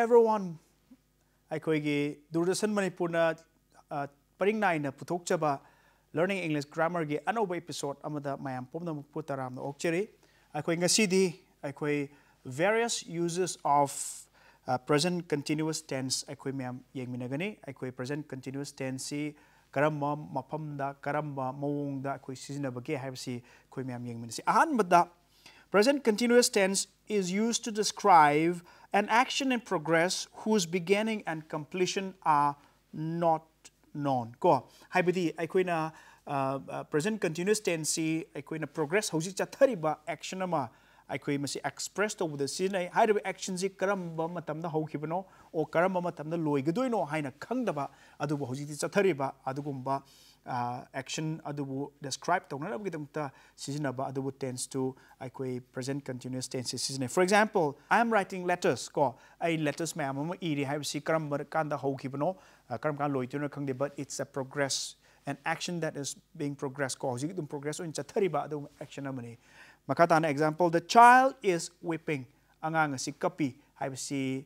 everyone. Aikoigi Doordarshan Manipurna paring naina puthokchaba learning English grammar gi anoba episode amada mayam pomna putaram na okcheri. Aikoi ngasidi aikoi various uses of present continuous tense aikoi mayam yengminagani. Aikoi present continuous tense si karamba mapamda karamba mawongda aikoi sizinabage haibasi aikoi mayam yengminasi. Ahanbada present continuous tense is used to describe an action in progress whose beginning and completion are not known. Ko haibadi aikoina present continuous tense aikoina progress hojik chathariba action ama aikoi masi express to the sinai haiba action si karamba matamda hokibano o karamba matamda loigadoino haina khangdaba adubu hojik chathariba adugumba action adubu describe to na bidamta sizinaba adubu tends to aikoi present continuous tense sizinai. For example, I am writing letters ko ai letters mayam ama iri haibsi karamba kanda hokibano karam kan loituna khangde, but it's a progress, an action that is being progressed ko hojik dum progress on chathariba adu action amani. Makata na example, the child is weeping angang si kapi haibsi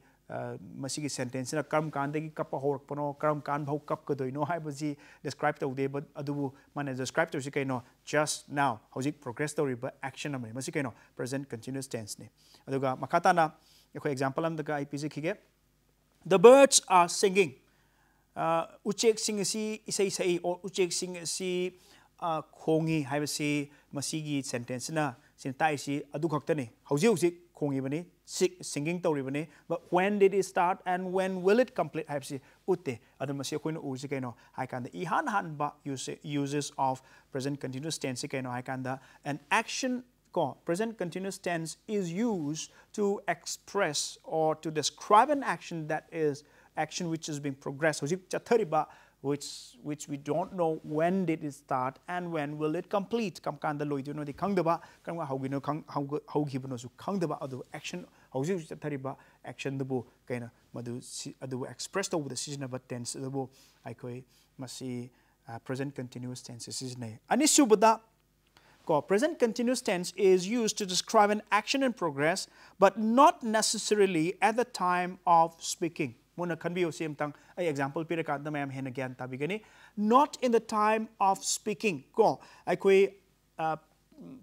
masigi sentence na karam kan dagi kapa horak pano karam kan bhau kap ko doino haibsi describe to de, but adubu man describe to si kaino just now hojik progress to riba action amani masi kaino present continuous tense ni. Aduga makata na ko example am daga ipc khige, the birds are singing. Uchek sing si isai sai or uchek sing si khongi haibsi masigi sentence na sintai si adu khaktani hauji hauji khongi bani singing tawri bani, but when did it start and when will it complete haibsi utte adu masi koina uji kaino haikanda ihan han ba uses of present continuous tense kaino haikanda an action ko present continuous tense is used to express or to describe an action that is action which is being progressed hojik chathariba which we don't know when did it start and when will it complete kam kanda loidino di khangdaba kam haugino haugibano su khangdaba adu action hojik chathariba action dubu kaina madu adu expressed over the season of tense dubu aikoi masi present continuous tense is nei anisubada ko present continuous tense is used to describe an action in progress but not necessarily at the time of speaking. Muna kanbiyo same tang ay example pira ka da mayam hena gyan tabigani, not in the time of speaking ko aikoi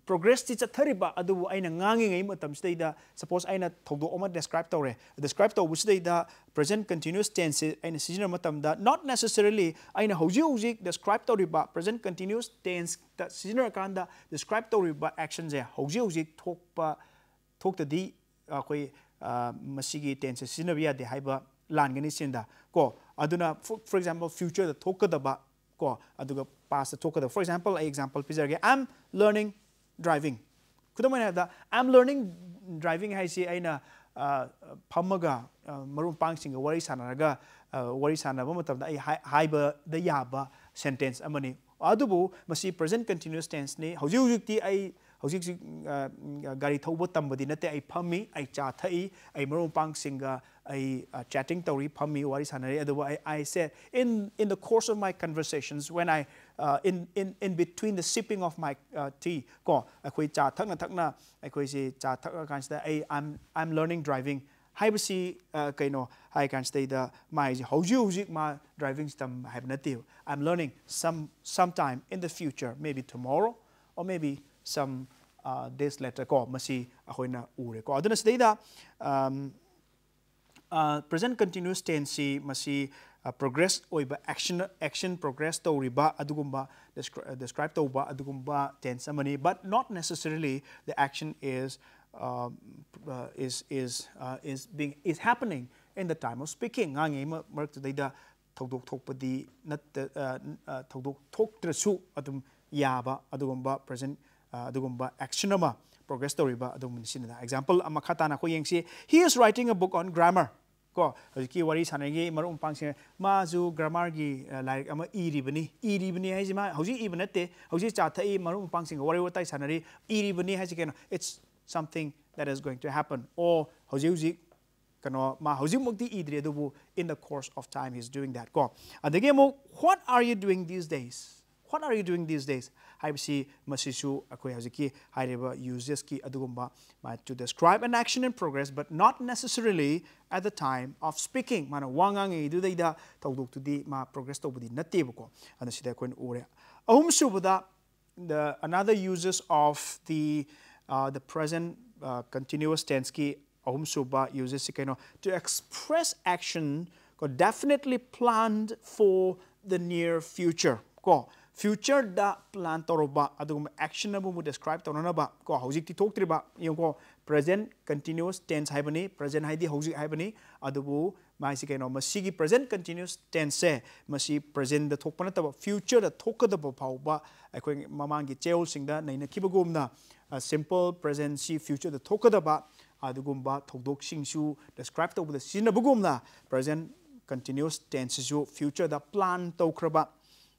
progress ti chathariba adu aina ngangi ngai matam sida suppose aina thodo oma describe tawre to busida present continuous tense aina sijina matam da not necessarily aina hoji hoji describe tawriba present continuous tense ta sijina kanda describe tawriba action je hoji hoji thokta di koi masigi tense sijina biya de haiba langani sinda ko aduna for example future the thokadaba ko aduga past the thokada. For example, example pizarge I'm learning driving kudamana da I'm learning driving haisi aina phamaga marum pangsinga wari sanaraga wari sanaba matamda ai haiba da yaba sentence amani adubu masi present continuous tense ni hauji hujikti ai hojik gari thoba tambadi nate ai phami ai cha thai ai marum pangsinga ai chatting tawri phami wari sanare adu I said in the course of my conversations when I in between the sipping of my tea ko akoi cha thakna thakna akoi si cha thakna kansta ai I'm learning driving haibasi kaino hai kansta da mai hojik ma driving stam haibnati I'm learning sometime in the future, maybe tomorrow or maybe some days later ko masi ahoina ure ko aduna sida present continuous tense masi progress oiba action progress to riba adugumba describe to ba adugumba tense amani, but not necessarily the action is happening in the time of speaking. Ngangi mark to da thodok thokpadi nat thodok thoktrasu adum yaba adugumba present adugumba action ama progress story ba adum sinida. Example amakata na ko yengsi he is writing a book on grammar ko ki wari sanagi marum pangse ma ju grammar gi like ama iribani haji ma hoji ibnate hoji cha thai marum pangsing wari watai sanari iribani haji keno it's something that is going to happen or hoji kano ma hoji mukti idre dubu in the course of time he's doing that ko adage mo what are you doing these days what are you doing these days haibsi masisu akoi haziki haireba uses ki adugumba to describe an action in progress but not necessarily at the time of speaking mana wangang idu daida tawdok tudi ma progress tobudi natebako anasida koin ure ahum subada the another uses of the present continuous tense ki ahum suba uses to express action definitely planned for the near future ko future da plan toroba adum action abu describe tonana ba ko hojik ti thok triba ko present continuous tense haibani present haidi hojik haibani adubu mai si masigi present continuous tense se masi present da thokpana ta future da thokadaba phauba akoi mamangi cheol singda naina kibagumna simple present si future da thokadaba adugumba thodok singsu describe to the sinabugumna present continuous tense su future da plan tokraba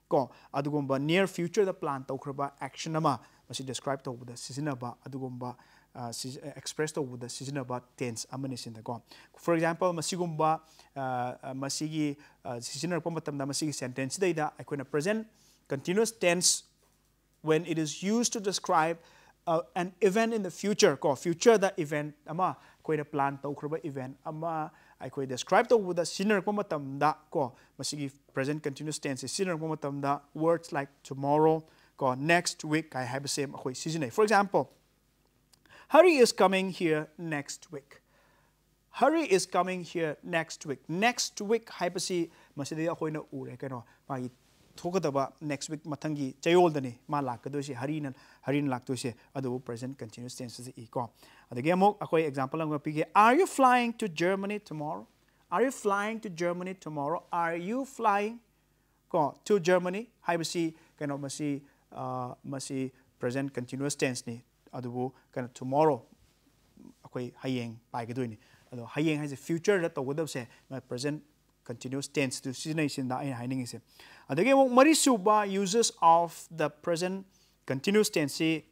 ko adugumba near future the plan tokraba action ama masi describe to the sizinaba adugumba expressed to the sizinaba tense amani sinda ko for example masigumba masigi sizinar pamatamda masigi sentence daida akoina present continuous tense when it is used to describe an event in the future ko future the event ama koina plan tokraba event ama I describe the sinner komatamda ko masigi present continuous tense sinner komatamda words like tomorrow ko next week I have the same season. For example, Hari is coming here next week. Hari is coming here next week. Next week haibasi masidi akoina ure kano magi thokadaba next week matangi chayoldani ma lakadosi harinan lakdosi adu present continuous tense e ko adage amok akoi example ang pige are you flying to Germany tomorrow? Are you flying to Germany tomorrow? Are you flying ko to Germany haibasi kano masi present continuous tense ni adu kano tomorrow akoi hayeng pai gadoini adu hayeng has a future that tawdab se present continuous tense to season da hiding is adage marisuba uses of the present continuous tense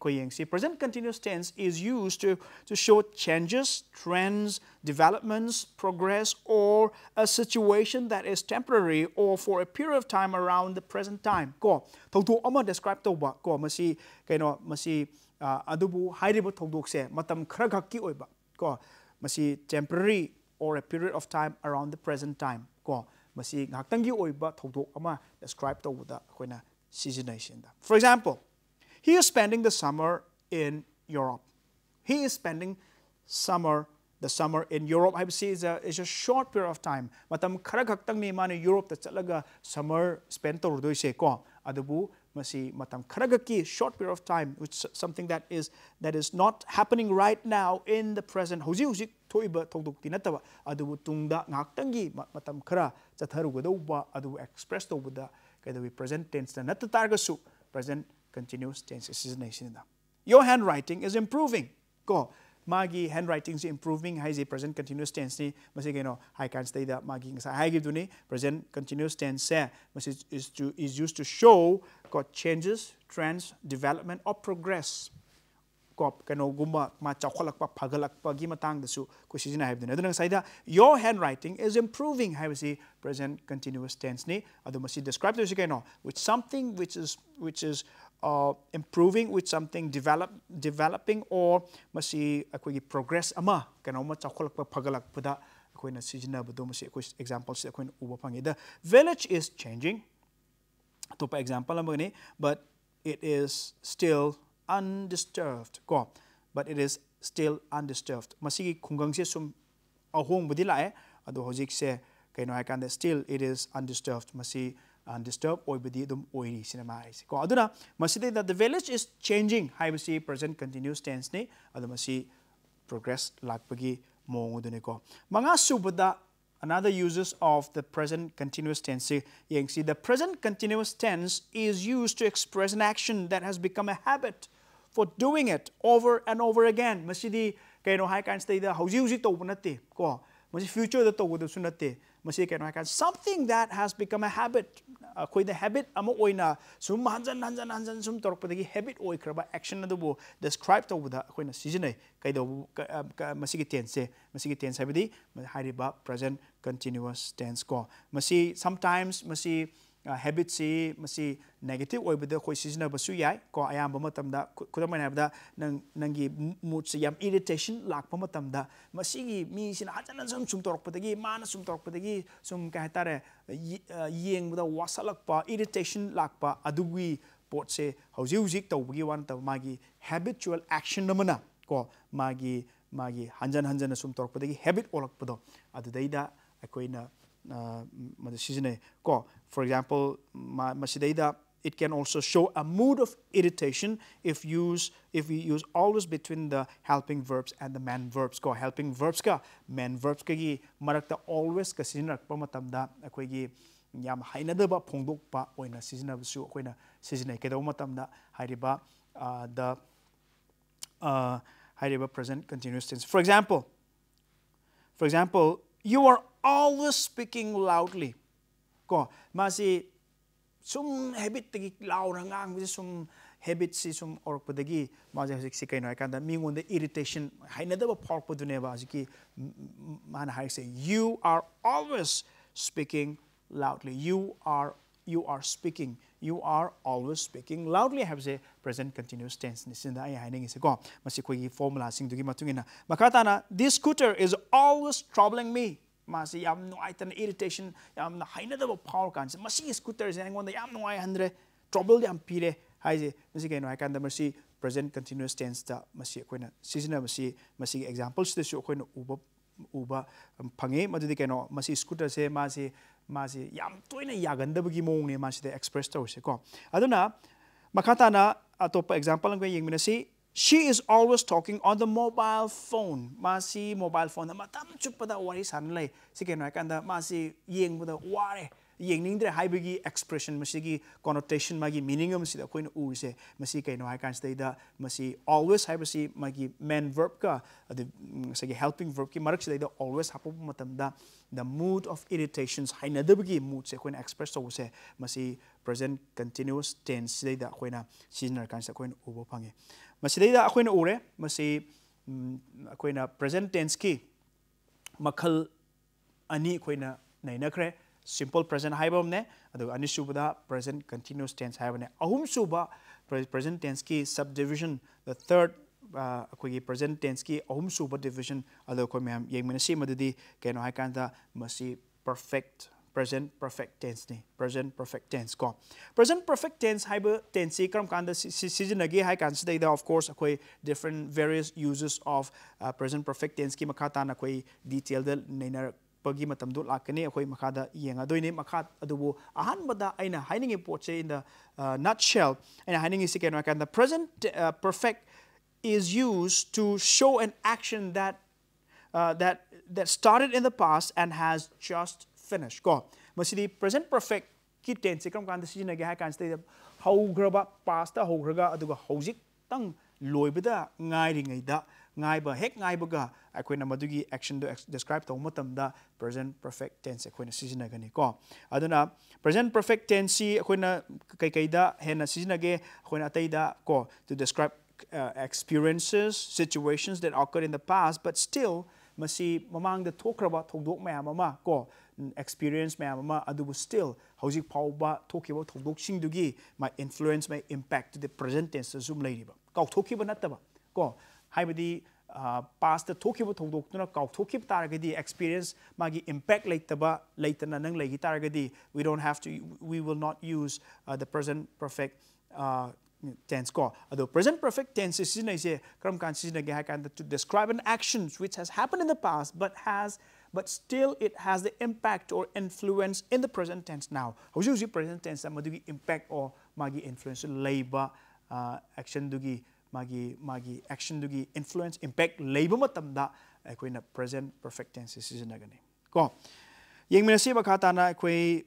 present continuous tense is used to show changes, trends, developments, progress, or a situation that is temporary or for a period of time around the present time ko tawdu ama describe tawba ko masi masi adubu hairiba tawdok se matam khara gakki oiba ko masi temporary or a period of time around the present time ko masi ngaktangi oiba tawdok ama describe tawda koina seasonation da. For example, he is spending the summer in Europe. He is spending the summer in Europe. I would say is a short period of time. Matam kharagaktang ni man Europe ta chalaga summer spent to do se ko adabu masi matam kharagaki short period of time, which is something that is not happening right now in the present. Hoji thoiba thoduk tinataba adabu tungda ngaktangi matam khara chatharu godoba adabu express to buda kaidawi present tense na targasu present continuous tense seasonation. Your handwriting is improving. Ko magi handwriting is improving. Hai present continuous tense ni masi I can say that magi ngasa hai giduni present continuous tense se masi is used to show got changes, trends, development or progress. Ko gumba ma chawkhalak pa phagalak pa gi matang dasu ko season hai dune adunang saida your handwriting is improving. Hai masi present continuous tense ni adu masi describe this with something which is improving, with something developing or masi akoi progress ama ma chawkhalak pa phagalak pada akoi na season bado masi akoi examples akoi uba phangi. The village is changing to pa example amani but it is still undisturbed ko but it is still undisturbed masi khungang se sum ahong budi lae ado hojik se hai kan still it is undisturbed masi undisturbed oibadi dum oiri cinema is ko aduna masi that the village is changing hai masi present continuous tense ni ado masi progress lakpagi mong adune ko manga subada another uses of the present continuous tense yang see the present continuous tense is used to express an action that has become a habit for doing it over and over again. Masidi hai kan stay the hauji to bunate ko masi future the to sunate masi hai kan something that has become a habit koi the habit ama oina sum hanjan sum torpadagi habit oi kraba action adu describe to buda koi na season ai kai do masi tense habidi hariba present continuous tense ko masi sometimes masi habit si masi negative oibada khoi sijna basu yai ko ayamba matamda kudamai habda nangi mood si yam irritation lakpa matamda masigi mi sina hajanan sum torokpadagi mana sum torokpadagi sum ka hatare yengda wasalakpa irritation lakpa adugui pot se hauji tawbagi wan taw magi habitual action namana ko magi hanjan sum torokpadagi habit olakpado adudaida akoina for example, it can also show a mood of irritation if we use always between the helping verbs and the main verbs. Ko helping verbs ka main verbs ka gi marakta always ka sijinak pa matamda akoi gi yam hainadaba phongdok pa oina sijina su akoina sijinai kedaw matamda hairiba hairiba present continuous tense. For example, you are always speaking loudly. Ko masi sum habit tagi loud hangang bi sum habit si sum orpadagi masi hasik si kaino ikanda mingonda irritation hainadaba porpadune ba asiki man hai say you are always speaking loudly. You are always speaking loudly. Have say present continuous tense nisinda ai haining is ko masi koi formula sing dugi matungina makatana this scooter is always troubling me. Masi yam no item irritation yam na hainadaba power kan masi scooter is angonda yam no I hundred trouble yam pire haise masi kaino I kanda masi present continuous tense da masi koina seasonal masi examples de su koina uba phange madudi kaino masi scooter se masi yam toina yagandabagi mong ne masi de express to se ko aduna makata na atopa example ang yengmina si she is always talking on the mobile phone. Masi mobile phone. Matam chupada wari sanlay. Sige no kanda masi yeng buda ware. Yeng ningdre haibigi expression masigi connotation magi meaning masi da koin u se masi kay no kan stay da masi always haibasi magi main verb ka the sige helping verb ki marak stay da always hapo matam da the mood of irritations hainadabigi mood se koin express so se masi present continuous tense stay da koina seasonal kan sa koin u phange. Masidayda akoina ure masi akoina present tense ki makhal ani akoina nainakre simple present haibamne adu ani subada present continuous tense haibane ahum suba present tense ki subdivision the third akoigi present tense ki ahum suba division adu ko mem yengmena si madudi kaino haikanta masi present perfect tense ni present perfect tense ko present perfect tense haiba tense kram kanda season agi hai kan sidai da of course akoi different various uses of present perfect tense ki makata na koi detail da neina pagi matam du lakani akoi makada yenga doini makat adubu ahan bada aina haining report in the nutshell and haining is again kan the present perfect is used to show an action that started in the past and has just finished. Ko masidi present perfect ki tense kam kan decision agi ha kan stay haugraba past ta haugraga aduga hojik tang loibada ngai ringai da ngai ba hek ngai baga akoina madugi action do describe to matam da present perfect tense akoina decision agani ko aduna present perfect tense akoina kai da hena decision age akoina atai da ko to describe experiences situations that occurred in the past but still masi mamang da thokraba thogdok mayam ama ko experience mayam ama adubu still hojik phauba thokiba thogdok sing dugi my influence my impact to the present tense zoom ladiba kaw thokiba nataba ko haibadi past thokiba thogdok tuna kaw thokib taragadi experience magi impact laitana nang lagi taragadi we will not use the present perfect tense ko ado present perfect tense is se kram kan sin agi ha kan to describe an action which has happened in the past but still it has the impact or influence in the present tense now usually present tense madugi impact or magi influence labor action dugi magi action dugi influence impact labor matamda akoina present perfect tense is nagani ko yengmena se bakata na akoi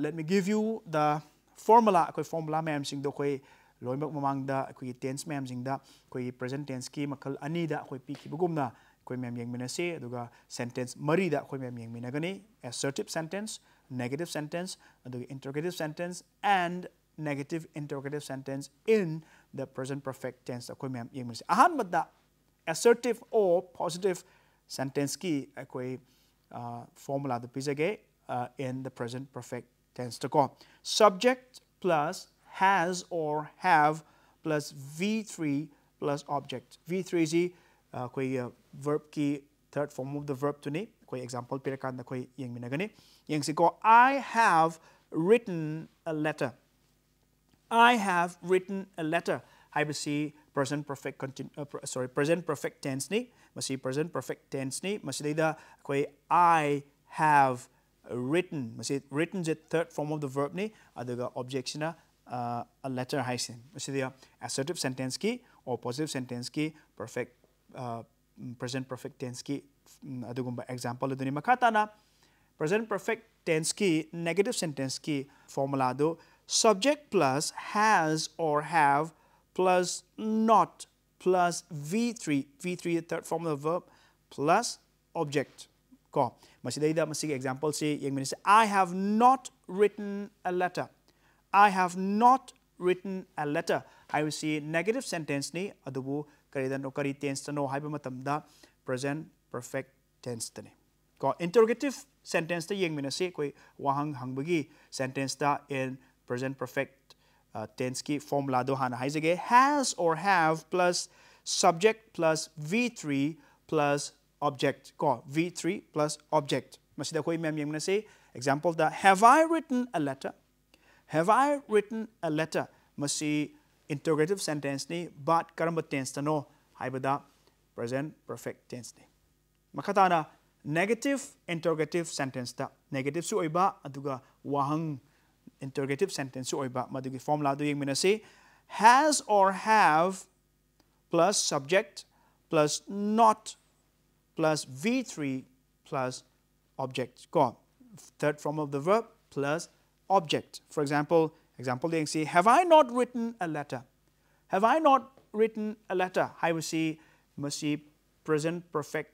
let me give you the formula ma'am sing do koi loimak mamang da akoi tense ma'am sing da koi present tense ki makal ani da akoi pi kibugumna koi ma'am yengmena se aduga sentence mari da koi ma'am yengmena gani assertive sentence negative sentence aduga interrogative sentence and negative interrogative sentence in the present perfect tense akoi ma'am yengmena se ahan madda assertive or positive sentence ki akoi formula da pizage in the present perfect tense ta ko subject plus has or have plus v3 plus object v3 ji koi verb ki third form of the verb to ni koi example pirakan da koi yeng minagani yeng si ko I have written a letter. I have written a letter. Haibasi present perfect present perfect tense ni masi present perfect tense ni masi da koi I have written masi written is third form of the verb ni aduga object na a letter haisin masi da assertive sentence ki or positive sentence ki perfect present perfect tense ki adugumba example aduni makata na present perfect tense ki negative sentence ki formula do subject plus has or have plus not plus v3 v3 the third form of the verb plus object ko masidayda masig example si yung minisa I have not written a letter. I have not written a letter. I will see negative sentence ni adubu karidan o kari tense tano haiba matamda present perfect tense tani ko interrogative sentence ta yung minasi koi wahang hangbagi sentence ta in present perfect tense ki formula do hana haizage has or have plus subject plus v3 plus object ko v3 plus object masida koi mem yung minasi example da have I written a letter. Have I written a letter masi interrogative sentence ni but karamba tense tano haibada present perfect tense ni makata na negative interrogative sentence ta negative su oiba aduga wahang interrogative sentence su oiba madugi formula do yung minasi has or have plus subject plus not plus v3 plus object ko third form of the verb plus object. For example they say have I not written a letter. Have I not written a letter. I will see masi present perfect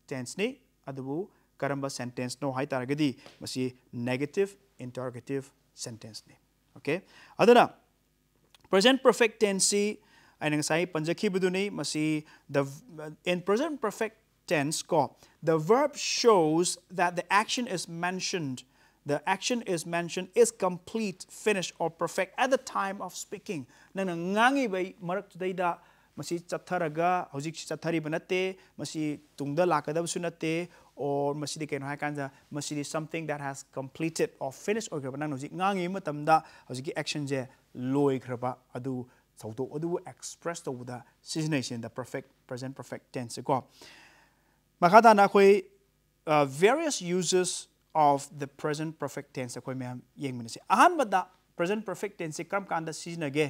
tense ni adubu karamba sentence no hai taragadi masi negative interrogative sentence ni. Okay? Aduna present perfect tense ay sai panjaki buduni masi the in present perfect tense ko the verb shows that the action is mentioned. The action is mentioned is complete, finished or perfect at the time of speaking. Nang ngangi bay marak today da masi chatharaga hojik chathari banate masi tungda lakada sunate or masi dikain haikanda masi something that has completed or finished or nang hojik ngangi matamda hojik action je loi kraba adu sauto adu express to the season the perfect present perfect tense ko makata na koi various uses of the present perfect tense akoy mayam yeng minasi ahanbada present perfect tense kam kanda seasonage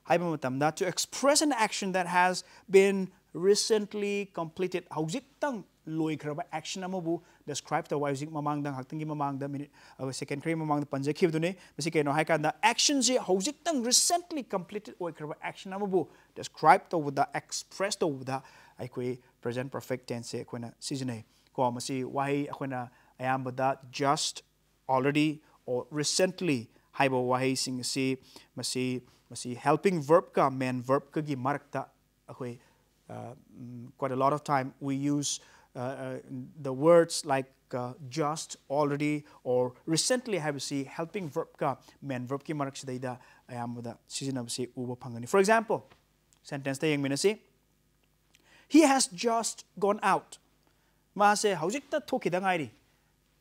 haiba matamda to express an action that has been recently completed hojik tang loi kraba action amabu describe the hojik mamangdang haktangi mamangda minute second cream mamangda panjakhi dune masi keno haikanda action je hojik tang recently completed oi kraba action amabu describe the with the express the with the aikoi present perfect tense akoina seasonai ko masi wahi akoina ayambada just already or recently haiba wahi sing si masi helping verb ka main verb ka gi marakta akoi quite a lot of time we use the words like just already or recently have si helping verb ka main verb ki marak sidaida ayambada season si uba phangani. For example sentence ta yang minasi he has just gone out ma se hojik ta thokida ngai ri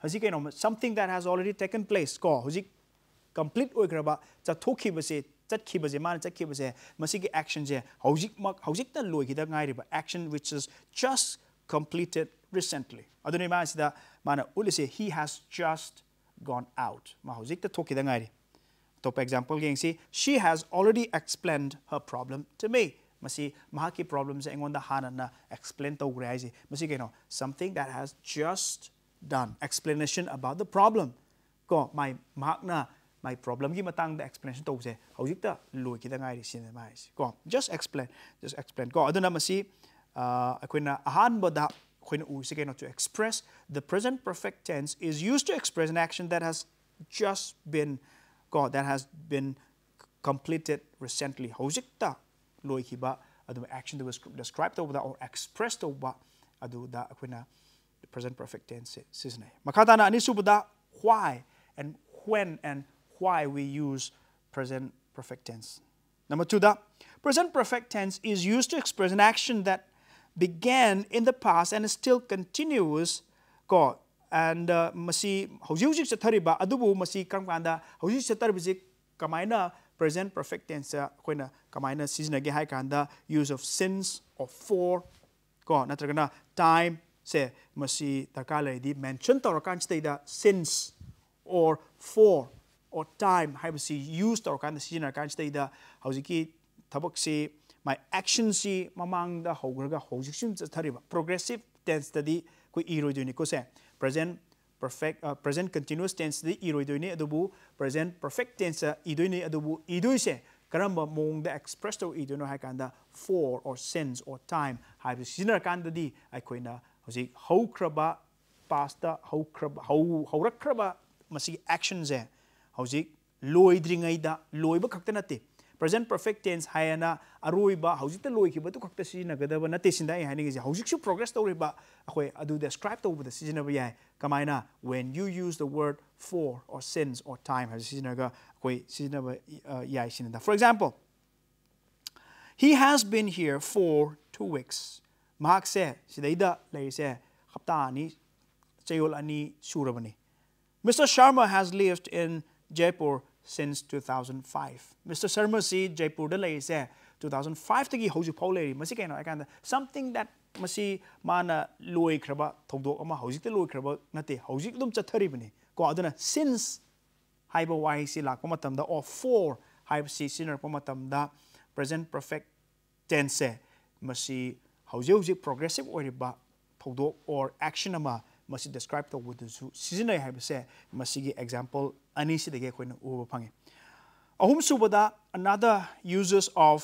hojik you know something that has already taken place ko hojik complete oigraba cha thokibase chatkibase man chatkibase masigi action je hojik ta loigida ngai ri ba action which is just completed recently aduni ma sida mana ulise he has just gone out ma hojik ta thokida ngai ri top example geng si she has already explained her problem to me masi mahaki problems engonda hanana explain to gre ai masi you know something that has just done explanation about the problem ko my mahakna my problem gi matang the explanation to se hojik ta loi ki da ngai ri sin mai ko just explain ko aduna masi akoina ahan boda akoina u se to express the present perfect tense is used to express an action that has just been that has been completed recently hojik ta loi ki ba adu action that was described over or expressed over adu da akoina the present perfect tense season makata na ani subuda why and when and why we use present perfect tense. Number 2, the present perfect tense is used to express an action that began in the past and still continues. And masi hojik chathariba adubu masi karamkanda hojik chataribisi kamaina present perfect tense koina kamaina seasonage hai kanda use of since or for natragana time se masi darkala di mention tawrakan staida since or for or time haibasi use tawrakan seasonarkan staida hojiki thabak my action si mamang da hograga hojik sim chathariba progressive tense tadi koi iroiduni ko se present perfect present continuous tense the iroiduni adubu present perfect tense idoini adubu idoise karamba mong the express to idono haikanda for or since or time haibu sinar kanda di aikoina hosi haukraba past da haurakraba masi actions e hosi loidringai da loiba khakta nate present perfect tense hayana aroiba hojik ta loikiba tu khakta sinagadaba nate sinda ai haningi hojik su progress toriba akoi adu describe to the sinaba yai kamaina when you use the word for or since or time has sinaga akoi sinaba yai sinda. For example, he has been here for 2 weeks. Mahak se sidaida lei se hapta ani chayol ani surabani. Mr. Sharma has lived in Jaipur since 2005. Mr. Sharma si Jaipur da lei se 2005 tagi hojik phau lei masi kaino akanda something that masi mana loi khraba thogdok ama hojik te loi khraba nate hojik dum chatharibani ko aduna since haiba wai si lakpa matamda or for haiba si sinar pa matamda present perfect tense masi hojik progressive oriba thogdok or action ama masi describe to wudu seasonal haiba se masi gi example ani si dege koina uba phangi. Ahum subada another uses of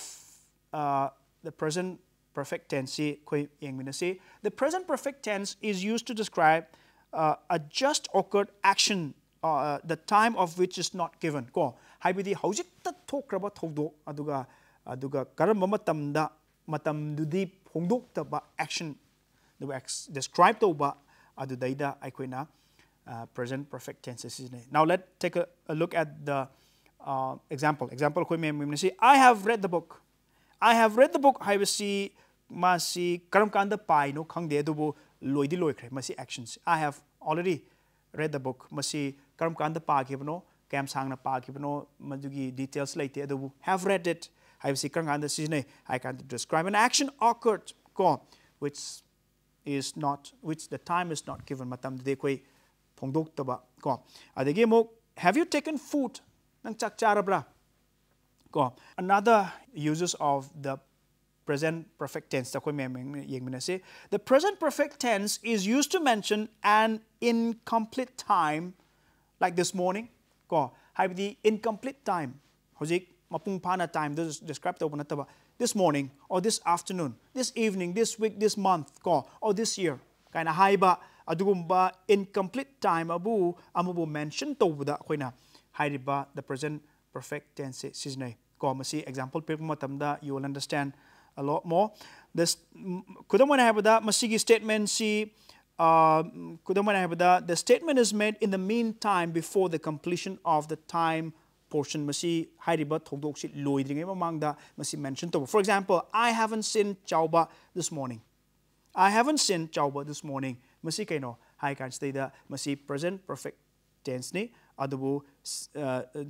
the present perfect tense koi yengminasi. The present perfect tense is used to describe a just occurred action the time of which is not given ko haibidi hojik ta thokraba thogdok aduga karamba matamda matamdudi phongdok taba action the describe to ba adudaida aikoina present perfect tenses. Now let's take a look at the example koi memnasi I have read the book. I have read the book haibasi masi karamkanda pai no khangde adubu loidi loikre masi actions. I have already read the book masi karamkanda pa kibno kam sangna pa kibno madugi details laite adubu have read it haibasi karamkanda sisne I can describe an action occurred ko which the time is not given matam de koi phongdok taba ko adagi mo have you taken food nang chak charabra ko another uses of the present perfect tense ta koi yengmina se the present perfect tense is used to mention an incomplete time like this morning ko haibdi incomplete time hojik mapung phana time this describe to banataba this morning or this afternoon this evening this week this month ko or this year kaina haiba adugumba incomplete time abu mention to buda koina hairiba the present perfect tense seasonai ko masi example pe matamda you will understand a lot more. This kudamana habada masigi statement si kudamana habada the statement is made in the meantime before the completion of the time portion masi hairiba thogdok si loidringai mamangda masi mention to. For example, I haven't seen chauba this morning. I haven't seen chauba this morning. Masi kaino hai kan staida masi present perfect tense ni adubu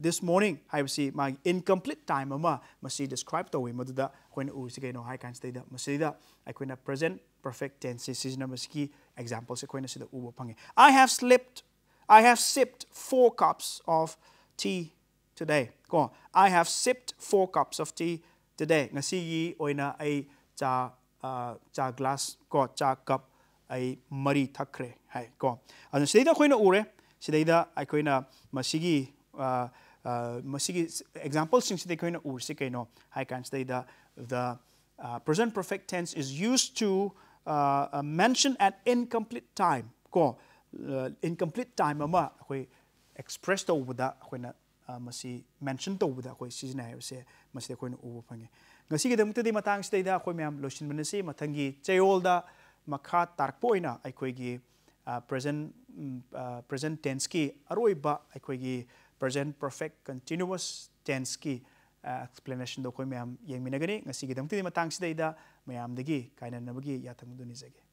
this morning haibasi ma incomplete time ama masi describe to we maduda koina u si kaino hai kan staida masi da akoina present perfect tense season masi examples koina sida u phangi. I have sipped 4 cups of tea today ko I have sipped 4 cups of tea today ngasi yi oina ai cha glass ko cha cup ai mari thakre hai ko anu sida koina ure sidaida aikoina masigi example sing sida koina ur sikaino hai kan sida the present perfect tense is used to mention an incomplete time ko incomplete time ama koi express to buda koina masi mention to buda koi season hai se masi koina u phangi ngasi gi damta di matang sida koi myam losin manasi mathangi chayolda makha tarpoina aikoi gi present tense ki aroiba aikoi gi present perfect continuous tense ki explanation do khoi mayam yengminagani ngasi gi damti matang sidaida mayam dagi kaina nabagi yathang du ni jage